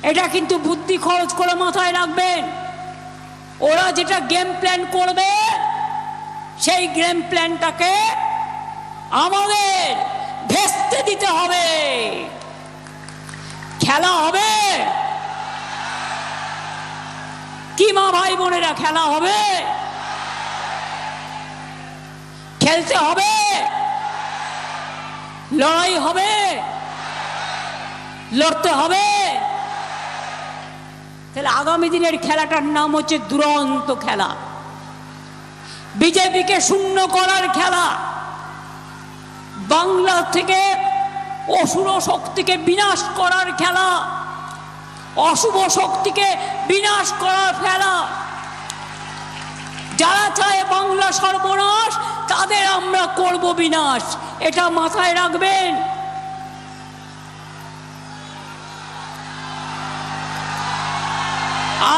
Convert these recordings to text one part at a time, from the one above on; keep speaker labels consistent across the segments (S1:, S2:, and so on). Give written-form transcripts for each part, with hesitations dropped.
S1: এটা কিন্তু বুদ্ধি খরচ করে মাথায় রাখবেন। ওরা যেটা গেম প্ল্যান করবে সেই গেম প্ল্যানটাকে আমাদের ভেস্তে দিতে হবে। খেলা হবে কি মা ভাই বোনেরা? খেলা হবে, খেলতে হবে, লড়াই হবে, লড়তে হবে। তাহলে আগামী দিনের খেলাটার নাম হচ্ছে দুরন্ত খেলা, বিজেপিকে শূন্য করার খেলা, বাংলা থেকে অসুর শক্তিকে বিনাশ করার খেলা, অশুভ শক্তিকে বিনাশ করার খেলা। যারা চায় বাংলা সর্বনাশ তাদের আমরা করব বিনাশ, এটা মাথায় রাখবেন।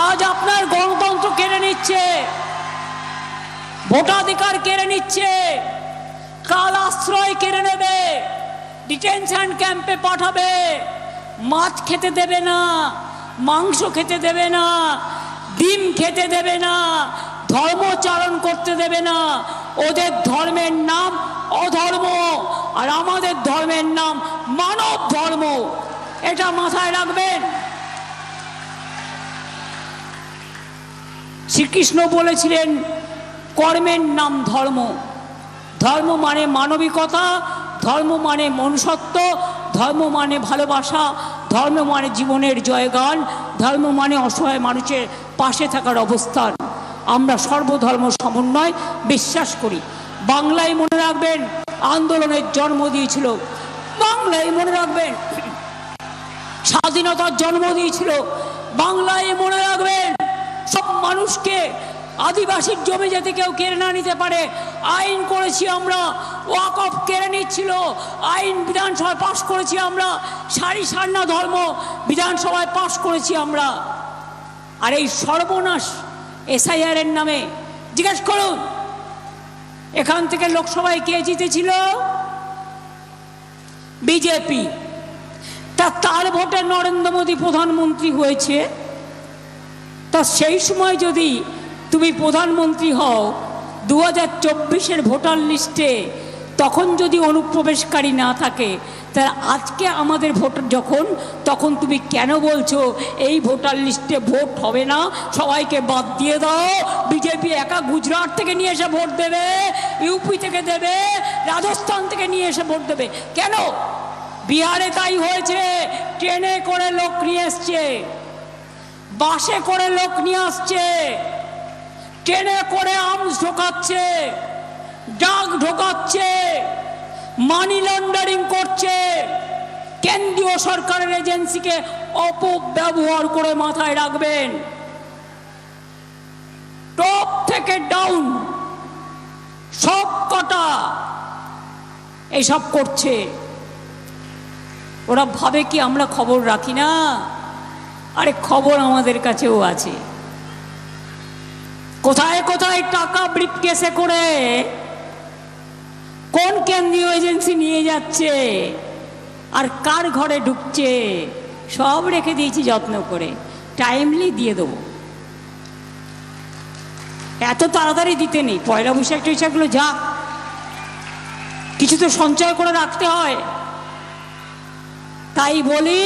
S1: আজ আপনার গণতন্ত্র কেড়ে নিচ্ছে, ভোটাধিকার কেড়ে নিচ্ছে, কাল আশ্রয় কেড়ে নেবে, ডিটেনশন ক্যাম্পে পাঠাবে, মাছ খেতে দেবে না, মাংস খেতে দেবে না, ডিম খেতে দেবে না, ধর্মচারণ করতে দেবে না। ওদের ধর্মের নাম অধর্ম আর আমাদের ধর্মের নাম মানব ধর্ম, এটা মাথায় রাখবেন। শ্রীকৃষ্ণ বলেছিলেন কর্মের নাম ধর্ম। ধর্ম মানে মানবিকতা, ধর্ম মানে মনুষ্যত্ব, ধর্ম মানে ভালোবাসা, ধর্ম মানে জীবনের জয়গান, ধর্ম মানে অসহায় মানুষের পাশে থাকার অবস্থান। আমরা সর্বধর্ম সমন্বয় বিশ্বাস করি। বাংলায় মনে রাখবেন আন্দোলনের জন্ম দিয়েছিল, বাংলায় মনে রাখবেন স্বাধীনতার জন্ম দিয়েছিল, বাংলায় মনে রাখবেন সব মানুষকে আদিবাসীর জমি যাতে কেউ কেড়ে না নিতে পারে আইন করেছি আমরা। ওয়াকফ কেড়ে নিচ্ছিল, আইন বিধানসভায় পাশ করেছি আমরা। সারি সারনা ধর্ম বিধানসভায় পাশ করেছি আমরা। আর এই সর্বনাশ এসআইআর এর নামে জিজ্ঞেস করুন এখান থেকে লোকসভায় কে জিতেছিল? বিজেপি। তার ভোটে নরেন্দ্র মোদী প্রধানমন্ত্রী হয়েছে। তা সেই সময় যদি তুমি প্রধানমন্ত্রী হও 2024-এর ভোটার লিস্টে, তখন যদি অনুপ্রবেশকারী না থাকে, তা আজকে আমাদের ভোট যখন, তখন তুমি কেন বলছো এই ভোটার লিস্টে ভোট হবে না, সবাইকে বাদ দিয়ে দাও? বিজেপি একা গুজরাট থেকে নিয়ে এসে ভোট দেবে, ইউপি থেকে দেবে, রাজস্থান থেকে নিয়ে এসে ভোট দেবে। কেন? বিহারে তাই হয়েছে। ট্রেনে করে লোক নিয়ে এসছে, বাসে করে লোক নিয়ে আসছে, ট্রেনে করে আর্মস ঢোকাচ্ছে, ড্রাগ ঢোকাচ্ছে, মানি লন্ডারিং করছে, কেন্দ্রীয় সরকারের এজেন্সিকে অপব্যবহার করে। মাথায় রাখবেন টপ থেকে ডাউন সব কটা এইসব করছে। ওরা ভাবে কি আমরা খবর রাখি না? আরে খবর আমাদের কাছেও আছে। কোথায় কোথায় টাকা ব্রিফকেসে করে কোন কেন্দ্রীয় এজেন্সি নিয়ে যাচ্ছে আর কার ঘরে ঢুকছে সব রেখে দিয়েছি যত্ন করে। টাইমলি দিয়ে দেবো, এত তাড়াতাড়ি দিতে নেই। পয়লা বৈশাখ টৈশাখগুলো যাক, কিছু তো সঞ্চয় করে রাখতে হয়। তাই বলি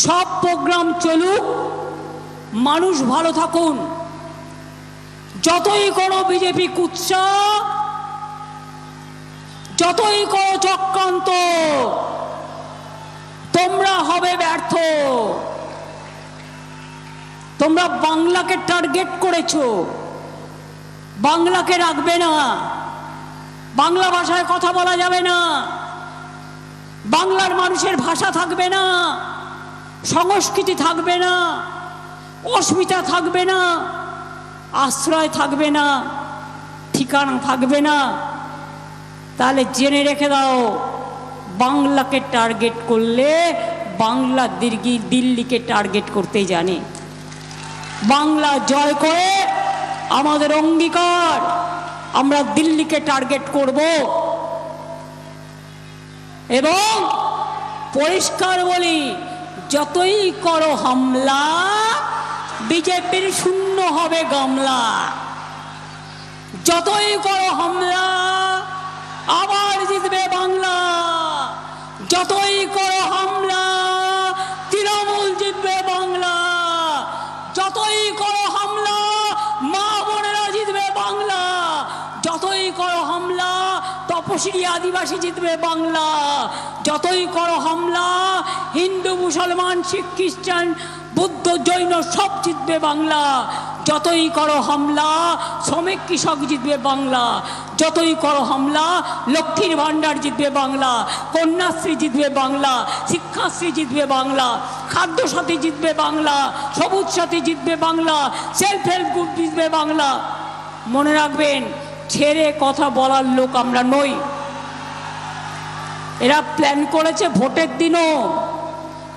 S1: সব প্রোগ্রাম চলুক, মানুষ ভালো থাকুন। যতই করো বিজেপি কুৎসা, যতই করো চক্রান্ত, তোমরা হবে ব্যর্থ। তোমরা বাংলাকে টার্গেট করেছো, বাংলাকে রাখবে না, বাংলা ভাষায় কথা বলা যাবে না, বাংলার মানুষের ভাষা থাকবে না, সংস্কৃতি থাকবে না, অস্মিতা থাকবে না, আশ্রয় থাকবে না, ঠিকানা থাকবে না। তাহলে জেনে রেখে দাও, বাংলাকে টার্গেট করলে বাংলা দিল্লিকে টার্গেট করতে জানে। বাংলা জয় করে আমাদের অঙ্গীকার, আমরা দিল্লিকে টার্গেট করব। এবং পরিষ্কার বলি, যতই করো হামলা বিজেপির শূন্য হবে গামলা। যতই করো হামলা আবার জিতবে বাংলা। যতই করো হামলা তৃণমূল জিতবে বাংলা। যতই করো হামলা মা বোনেরা জিতবে বাংলা। যতই করো হামলা তপশিলি আদিবাসী জিতবে বাংলা। যতই করো হামলা হিন্দু মুসলমান শিখ খ্রিস্টান বুদ্ধ জৈন সব জিতবে বাংলা। যতই করো হামলা শ্রমিক কৃষক জিতবে বাংলা। যতই করো হামলা লক্ষ্মীর ভাণ্ডার জিতবে বাংলা। কন্যাশ্রী জিতবে বাংলা। শিক্ষাশ্রী জিতবে বাংলা। খাদ্যসাথী জিতবে বাংলা। সবুজ সাথী জিতবে বাংলা। সেলফ হেল্প গ্রুপ জিতবে বাংলা। মনে রাখবেন, ছেড়ে কথা বলার লোক আমরা নই। এরা প্ল্যান করেছে ভোটের দিনও,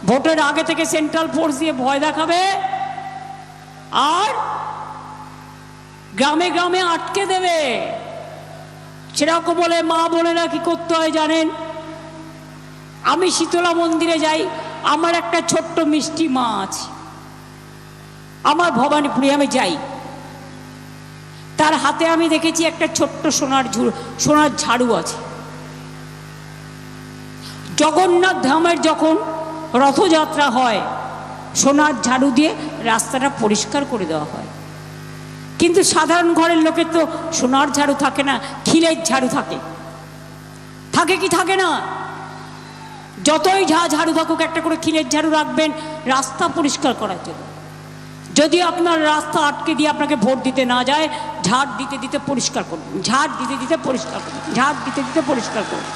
S1: ভোটের আগে থেকে সেন্ট্রাল ফোর্স দিয়ে ভয় দেখাবে আর গ্রামে গ্রামে আটকে দেবে। সেরকম বলে মা বোনেরা কি করতে হয় জানেন? আমি শীতলা মন্দিরে যাই, আমার একটা ছোট্ট মিষ্টি মা আছে, আমার ভবানীপুরে আমি যাই, তার হাতে আমি দেখেছি একটা ছোট্ট সোনার ঝাড়ু আছে। জগন্নাথ ধামের যখন রথযাত্রা হয় সোনার ঝাড়ু দিয়ে রাস্তাটা পরিষ্কার করে দেওয়া হয়। কিন্তু সাধারণ ঘরের লোকের তো সোনার ঝাড়ু থাকে না, খিলের ঝাড়ু থাকে। থাকে কি থাকে না? যতই ঝাড়ু থাকুক একটা করে খিলের ঝাড়ু রাখবেন রাস্তা পরিষ্কার করার জন্য। যদি আপনার রাস্তা আটকে দিয়ে আপনাকে ভোট দিতে না যায়, ঝাড় দিতে দিতে পরিষ্কার করুন, ঝাড় দিতে দিতে পরিষ্কার করুন, ঝাড় দিতে দিতে পরিষ্কার করুন।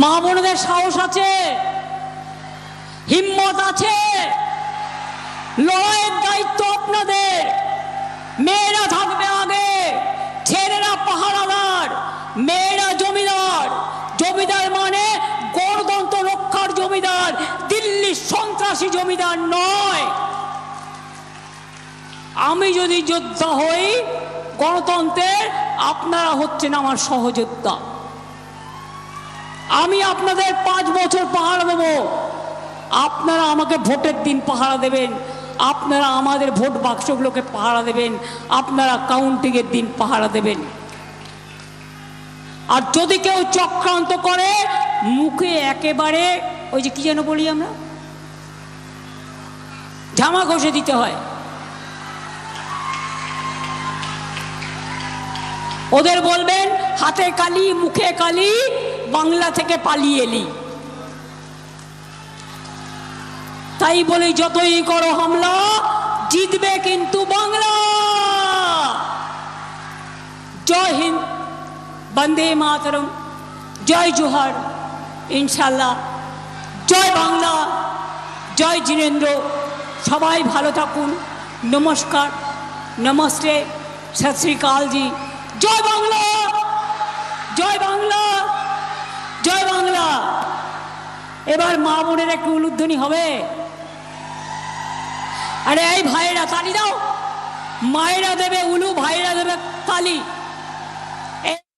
S1: মা বোনদের সাহস আছে, হিম্মত আছে, লড়াইয়ের দায়িত্ব আপনাদের। মেয়েরা থাকবে আগে, ছেলেরা পাহারাদার, মেয়েরা জমিদার। জমিদার মানে গণতন্ত্র রক্ষার জমিদার, দিল্লির সন্ত্রাসী জমিদার নয়। আমি যদি যোদ্ধা হই গণতন্ত্রের, আপনারা হচ্ছেন আমার সহযোদ্ধা। আমি আপনাদের 5 বছর পাহারা দেব, আপনারা আমাকে ভোটের দিন পাহারা দেবেন, আপনারা আমাদের ভোট বাক্সগুলোকে পাহারা দেবেন, আপনারা কাউন্টিংয়ের দিন পাহারা দেবেন। আর যদি কেউ চক্রান্ত করে মুখে একেবারে ওই যে কি যেন বলি আমরা, জামা ঘষে দিতে হয়। ওদের বলবেন হাতে কালি মুখে কালি, বাংলা থেকে পালিয়ে এলি। তাই বলি যতই করো হামলা জিতবে কিন্তু বাংলা। জয় হিন্দ, বন্দে মাতরম, জয় জোহার, ইনশাল্লাহ। জয় বাংলা, জয় জিনেন্দ্র। সবাই ভালো থাকুন। নমস্কার, নমস্তে, সত শ্রী অকাল জি। জয় বাংলা, জয় বাংলা, জয় বাংলা। এবার মা বোনের একটু উলুধ্বনি হবে। আরে এই ভাইয়েরা তালি দাও, মায়েরা দেবে উলু, ভাইয়েরা দেবে তালি।